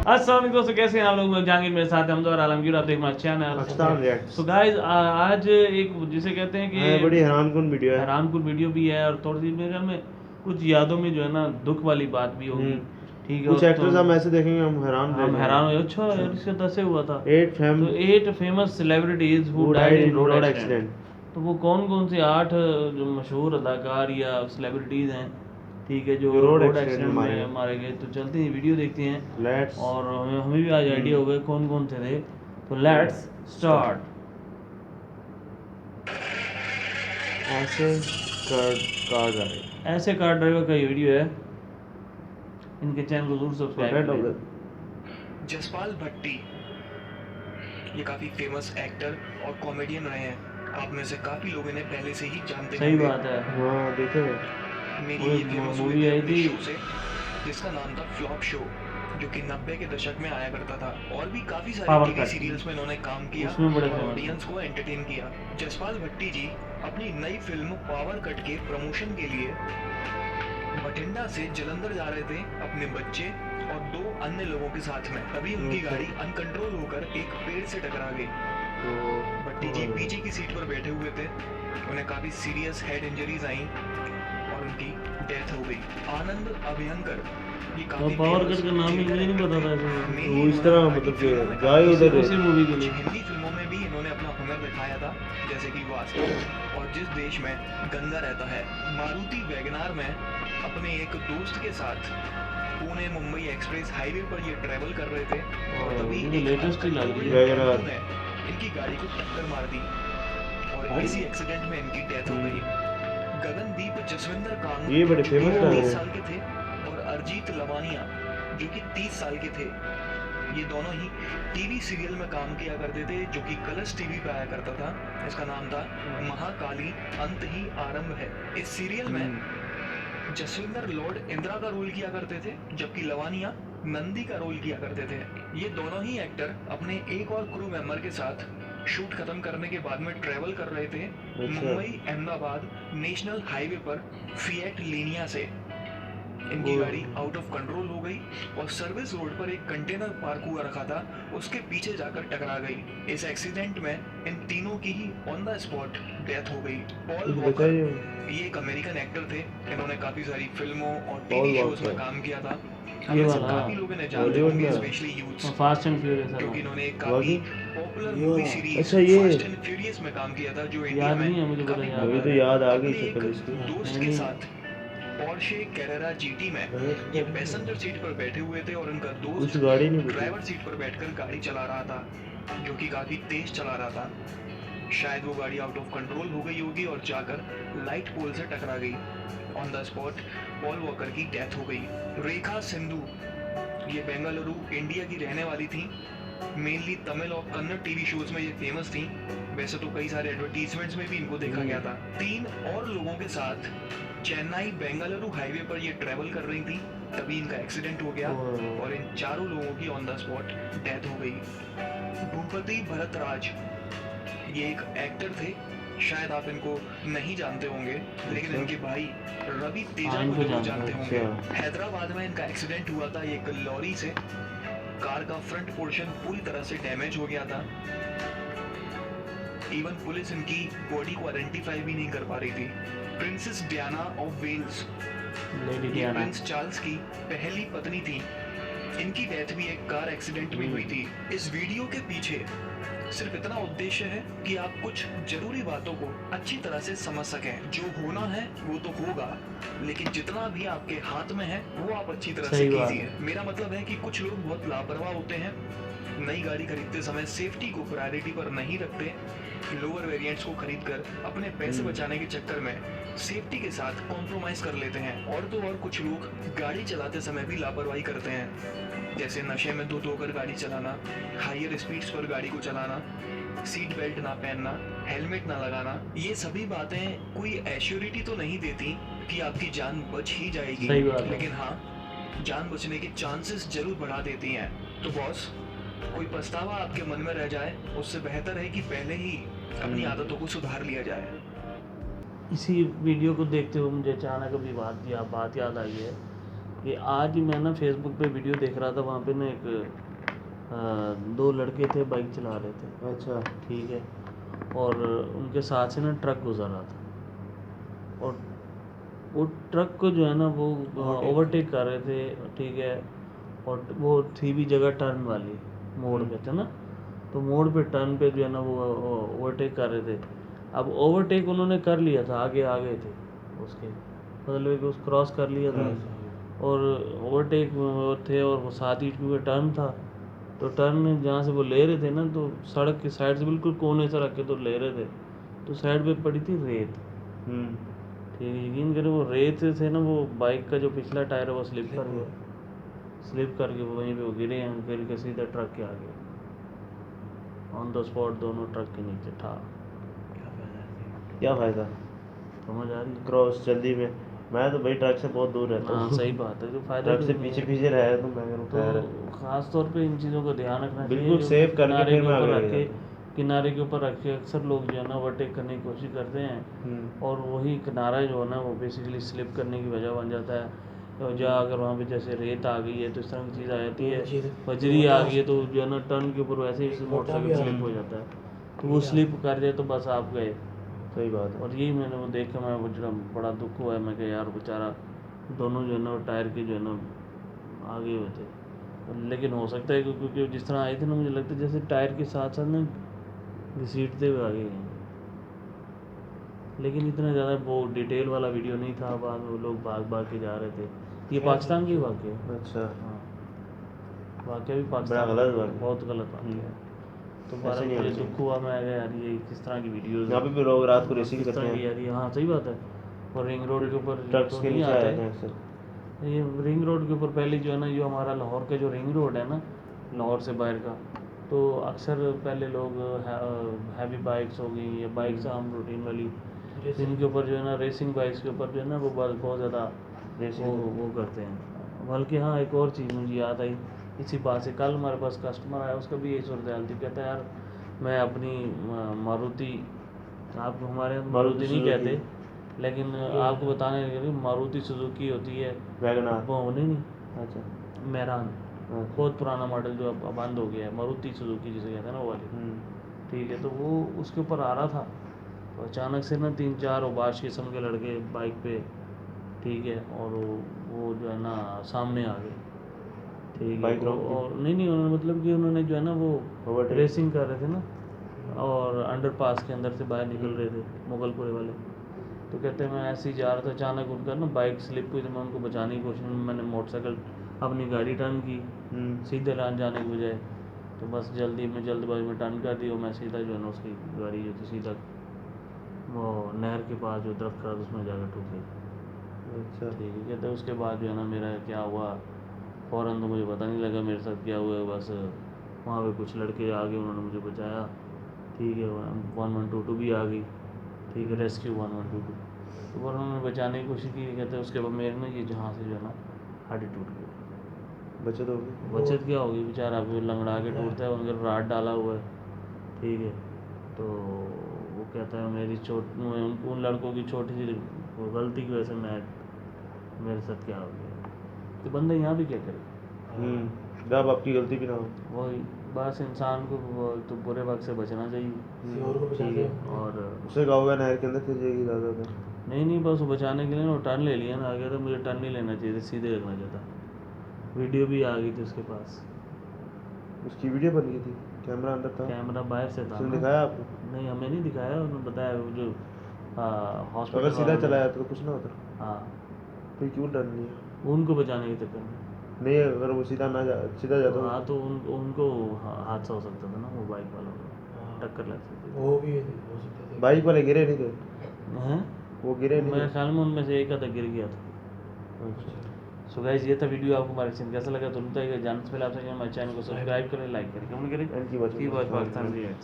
अस्सलाम वालेकुम दोस्तों, कैसे हैं आप लोग? जहांगीर मेरे साथ है, हमजा और आलमगीर। आप देख हमारा चैनल। तो गाइस आज एक जिसे कहते हैं कि बड़ी हैरानकुन वीडियो है, हैरानकुन वीडियो भी है और थोड़ी सी मेरे ख्याल में कुछ यादों में जो है ना दुख वाली बात भी होगी। ठीक है, कुछ एक्टर्स हम ऐसे देखेंगे हम हैरान रह हम जाएंगे। हैरान हुए। अच्छा यार, इसका 10 से हुआ था। 8 8 famous celebrities who died in road accident. तो वो कौन कौन से 8 जो मशहूर अदाकार या सेलिब्रिटीज हैं, ठीक है, जो रोड एक्सीडेंट में मारे गए। तो चलते हैं वीडियो देखते हैं और हमें भी आज आइडिया हो गया कौन कौन से थे। तो लेट्स स्टार्ट। ऐसे कार ड्राइवर का ये वीडियो है। इनके चैनल को जरूर सब्सक्राइब करें। जसपाल भट्टी ये काफ़ी फेमस एक्टर और कॉमेडियन रहे हैं। आप में से काफ़ी लोग इन्हें पहले से ही जानते हैं। सही बात है। हाँ देखे मेरी ये फेमस मूवी आई थी शो से, जिसका नाम था फ्लॉप शो, जो कि 90 के दशक में आया करता था। और भी काफ़ी सारे टीवी सीरियल्स में इन्होंने काम किया और ऑडियंस को एंटरटेन किया। जसपाल भट्टी जी अपनी नई फिल्म पावर कट के प्रमोशन के लिए बठिंडा से जलंधर जा रहे थे अपने बच्चे और 2 अन्य लोगों के साथ में। तभी उनकी गाड़ी अनकंट्रोल होकर एक पेड़ से टकरा गई। भट्टी जी पीछे की सीट पर बैठे हुए थे। उन्हें काफी सीरियस हेड इंजरीज आई और उनकी डेथ हो गई। आनंद अभयंकर ये काफी पावर कट का नाम मुझे नहीं पता था। वो इस तरह मतलब गाय उधर उसी मूवी के लिए हिंदी फिल्मों में भी इन्होंने अपना हुनर दिखाया था, जैसे कि वास्तव और जिस देश में गंगा रहता है। मारुति वैगनार में अपने एक दोस्त के साथ पुणे मुंबई एक्सप्रेस हाईवे पर ये ट्रैवल कर रहे थे और तभी लेटेस्ट ही लग रही है। इनकी गाड़ी को टक्कर मार दी और इसी एक्सीडेंट में इनकी डेथ हो गई। गगनदीप जसविंदर कांग ये बड़े फेमस 30 साल के थे और अरिजीत लवानिया जो कि 30 साल के थे। ये दोनों ही टीवी सीरियल में काम किया करते थे, जो कि कलर्स टीवी पे आया करता था। इसका नाम था महाकाली अंत ही आरंभ है। इस सीरियल में जसविंदर लॉर्ड इंदिरा का रोल किया करते थे, जबकि लवानिया नंदी का रोल किया करते थे। ये दोनों ही एक्टर अपने एक और क्रू मेंबर के साथ शूट खत्म करने के बाद में ट्रेवल कर रहे थे मुंबई अहमदाबाद नेशनल हाईवे पर फिएट लीनिया से। इनकी गाड़ी आउट ऑफ कंट्रोल हो गई और सर्विस रोड पर एक कंटेनर पार्क हुआ रखा था, उसके पीछे जाकर टकरा गई। इस एक्सीडेंट में इन तीनों की ही ऑन द स्पॉट डेथ हो गई। पॉल वॉकर ये एक अमेरिकन एक्टर थे। इन्होंने काफी सारी फिल्मों और टीवी शोज में काम किया था। काफी लोग इन्हें जानते होंगे, specially youths, fast and furious, क्योंकि इन्होंने एक काफी popular movie series fast and furious में काम किया था, जो इंडिया में काफी अभी तो याद आ गई शक्ल इसकी। दोस्त के साथ पोर्शे कैरेरा जीटी में ये पैसेंजर सीट पर बैठे हुए थे और उनका दोस्त ड्राइवर सीट पर बैठकर गाड़ी चला रहा था, जो कि काफी तेज चला रहा था। शायद वो गाड़ी आउट ऑफ कंट्रोल हो गई होगी और जाकर लाइट पोल से टकरा गई। On the spot Paul walker की डेथ हो गई। रेखा सिंधु ये बेंगलुरु इंडिया की रहने वाली थी। मेनली तमिल और कन्नड़ टीवी शोज में ये फेमस थी। वैसे तो कई सारे एडवर्टीजमेंट्स में भी इनको देखा गया था। 3 और लोगों के साथ चेन्नई बेंगलुरु हाईवे पर ये ट्रैवल कर रही थी, तभी इनका एक्सीडेंट हो गया और इन चारों लोगों की ऑन द स्पॉट डेथ हो गई। भूपति भरतराज ये एक एक्टर थे। शायद आप इनको नहीं जानते होंगे, लेकिन इनके भाई रवि तेजा को जरूर जानते होंगे। हैदराबाद में इनका एक्सीडेंट हुआ था एक लॉरी से। कार का फ्रंट पोर्शन पूरी तरह से डैमेज हो गया था। इवन पुलिस इनकी बॉडी को आइडेंटिफाई भी नहीं कर पा रही थी। प्रिंसेस डियाना ऑफ वेल्स ये प्रिंस चार्ल्स की पहली पत्नी थी। इनकी डेथ भी एक कार एक्सीडेंट में हुई थी। इस वीडियो के पीछे सिर्फ इतना उद्देश्य है कि आप कुछ जरूरी बातों को अच्छी तरह से समझ सकें। जो होना है वो तो होगा, लेकिन जितना भी आपके हाथ में है वो आप अच्छी तरह से कीजिए। मेरा मतलब है कि कुछ लोग बहुत लापरवाह होते हैं, नई गाड़ी खरीदते समय सेफ्टी को प्रायोरिटी पर नहीं रखते। लोअर वेरिएंट्स को खरीदकर अपने पैसे बचाने के चक्कर में सेफ्टी के साथ कॉम्प्रोमाइज कर लेते हैं। और तो और कुछ लोग गाड़ी चलाते समय भी लापरवाही करते हैं, जैसे नशे में धुत होकर गाड़ी चलाना, हायर स्पीड्स पर गाड़ी को चलाना, सीट बेल्ट ना पहनना, हेलमेट ना लगाना। ये सभी बातें कोई एश्योरिटी तो नहीं देती कि आपकी जान बच ही जाएगी, लेकिन हाँ, जान बचने के चांसेस जरूर बढ़ा देती हैं। तो बॉस, कोई पछतावा आपके मन में रह जाए, उससे बेहतर है कि पहले ही अपनी आदतों को सुधार लिया जाए। इसी वीडियो को देखते हुए मुझे अचानक अभी बात याद आई है कि आज ही मैं ना फेसबुक पे वीडियो देख रहा था, वहाँ पे ना एक 2 लड़के थे बाइक चला रहे थे, अच्छा। ठीक है, और उनके साथ से ना ट्रक गुजर रहा था, और वो ट्रक को जो है ना वो ओवरटेक कर रहे थे, ठीक है, और वो थी भी जगह टर्न वाली, मोड़ पे थे ना, तो मोड़ पे टर्न पे जो है ना वो ओवरटेक कर रहे थे। अब ओवरटेक उन्होंने कर लिया था, आगे आ गए थे उसके, मतलब कि उस क्रॉस कर लिया था, और ओवरटेक थे, और वो साथ ही क्योंकि टर्न था, तो टर्न जहाँ से वो ले रहे थे ना, तो सड़क की साइड से बिल्कुल कोने से रख के तो ले रहे थे, तो साइड पे पड़ी थी रेत, ठीक है, यकीन करें वो रेत से ना वो बाइक का जो पिछला टायर है वो स्लिप कर गया, स्लिप करके वहीं पे वो गिरे हैं, गिर के सीधा ट्रक के आगे ऑन द स्पॉट दोनों ट्रक के नीचे था। क्या फायदा, समझ आ रही है? क्रॉस जल्दी में। मैं तो भाई ट्रक से बहुत दूर रहता हाँ हूँ। सही बात है, जो फायदा ट्रक से पीछे पीछे रहे तो मैं करूँ खैर। तो खास तौर पे इन चीज़ों का ध्यान रखना चाहिए, बिल्कुल जो सेव करके किनारे फिर के मैं ऊपर आगे रख लेके के, जाता हूँ। किनारे के ऊपर रख के अक्सर लोग जो है ना ओवरटेक करने की कोशिश करते हैं, और वही किनारा जो है ना वो बेसिकली स्लिप करने की वजह बन जाता है। और जहाँ अगर वहाँ पे जैसे रेत आ गई है तो इस तरह की चीज़ आ जाती है, बजरी आ गई है, तो जो है ना टर्न के ऊपर वैसे ही मोटरसाइकिल स्लिप हो जाता है, तो वो स्लिप कर जाए तो बस आप गए। सही बात है। और यही मैंने वो देख के मैं वो जो बड़ा दुख हुआ है, मैं कहा यार बेचारा दोनों जो है ना वो टायर के जो है ना आगे हुए थे, लेकिन हो सकता है क्योंकि जिस तरह आए थे ना, मुझे लगता है जैसे टायर के साथ साथ ना घसीटते हुए आगे गए, लेकिन इतना ज़्यादा वो डिटेल वाला वीडियो नहीं था, बाद में वो लोग भाग भाग के जा रहे थे। ये पाकिस्तान की वाक़या है। अच्छा। हाँ, वाक़या भी बड़ा पाकिस्तान गलत का, वाक़या। बहुत गलत वाक़या है। तो ऐसे बारह नहीं मुझे होना दुख हुआ, मैं कहा यार ये किस तरह की वीडियोज़ यहाँ पे भी लोग रात को रेसिंग किस करते तरह की हैं, यार ये, हाँ सही बात है। और रिंग रोड के ऊपर ट्रक्स तो के नहीं नीचे आ आते, जाते हैं अक्सर। ये रिंग रोड के ऊपर पहले जो है ना, जो हमारा लाहौर का जो रिंग रोड है ना, लाहौर से बाहर का, तो अक्सर पहले लोग हैवी बाइक्स हो गई या बाइक्स आम रूटीन वाली, जिनके ऊपर जो है ना रेसिंग बाइक्स के ऊपर जो है ना वो बहुत ज़्यादा वो करते हैं। बल्कि हाँ, एक और चीज़ मुझे याद आई इसी बात से, कल हमारे पास कस्टमर आया, उसका भी यही सूरत हाल थी, कहता है यार मैं अपनी मारुति, आप हमारे यहाँ मारुति नहीं कहते, लेकिन आपको बताने लगे मारुति सुजुकी होती है वैगनार। वो नहीं, अच्छा। मैरान, अच्छा। बहुत पुराना मॉडल जो अब बंद हो गया है, मारुति सुजुकी जिसे कहते हैं ना वो वाली, ठीक है, तो वो उसके ऊपर आ रहा था, तो अचानक से ना 3-4 उबाश किस्म के लड़के बाइक पे, ठीक है, और वो जो है ना सामने आ गए, ठीक है, बाइक रोक दी? और नहीं उन्होंने मतलब कि उन्होंने जो है ना वो Overtake? रेसिंग कर रहे थे ना, और अंडरपास के अंदर से बाहर निकल रहे थे मुगलपुरे वाले, तो कहते हैं मैं ऐसे ही जा रहा था, अचानक उनका ना बाइक स्लिप हुई, तो मैं उनको बचाने की कोशिश में मैंने मोटरसाइकिल अपनी गाड़ी टर्न की सीधे लान जाने के बजाय, तो बस जल्दबाजी में टर्न कर दी, और मैं सीधा जो है ना उसकी गाड़ी जो थी सीधा वो नहर के पास जो दरख्त था उसमें जाकर ठुक गई। अच्छा। ठीक है, कहते उसके बाद जो है ना मेरा क्या हुआ फ़ौरन तो मुझे पता नहीं लगा मेरे साथ क्या हुआ, बस वहाँ पे कुछ लड़के आ गए, उन्होंने मुझे बचाया, ठीक है, 1122 भी आ गई, ठीक है, रेस्क्यू 1122, तो पर उन्होंने बचाने की कोशिश की, कहते उसके बाद मेरे ना ये जहाँ से जो है ना हड्डी टूट गई। बचत होगी। बचत क्या होगी, बेचारा अभी लंगड़ा के टूटता है, उनके राड डाला हुआ है, ठीक है, तो वो कहता है मेरी उन लड़कों की छोटी सी गलती की वजह से मेरे साथ क्या हो गया, तो बंदा यहाँ भी क्या करे। जब आपकी गलती भी ना हो, वही बस इंसान को तो बुरे वक्त से बचना चाहिए, ठीक है, और उसे कहोगे नहर के अंदर फिर जाएगी ज़्यादा तो। नहीं बस वो बचाने के लिए ना वो टर्न ले लिया ना, आगे तो मुझे टर्न नहीं लेना चाहिए था, सीधे रखना चाहिए था, वीडियो भी आ गई थी उसके पास, उसकी वीडियो बन गई थी, कैमरा अंदर था, कैमरा बाहर से था उसने ना। दिखाया आपको? नहीं हमें नहीं दिखाया, उन्होंने बताया वो जो हॉस्पिटल अगर सीधा चला जाता तो कुछ ना होता, हाँ, फिर क्यों टर्न लिया? उनको बचाने के चक्कर में, नहीं अगर वो सीधा जाता हाँ तो उनको हादसा हो सकता था ना, वो बाइक वालों को टक्कर लग सकती थी। वो भी हो सकता था। बाइक वाले गिरे नहीं थे? हैं वो गिरे नहीं मेरे थे? ख्याल में उनमें से एक आधा गिर गया था। अच्छा। सो गाइस ये था वीडियो, आपको हमारे चैनल कैसा लगा तो जानने से पहले आपसे हमारे चैनल को सब्सक्राइब करें, लाइक करें, कमेंट करें, Thank you, की बात पाकिस्तान रिएक्ट्स।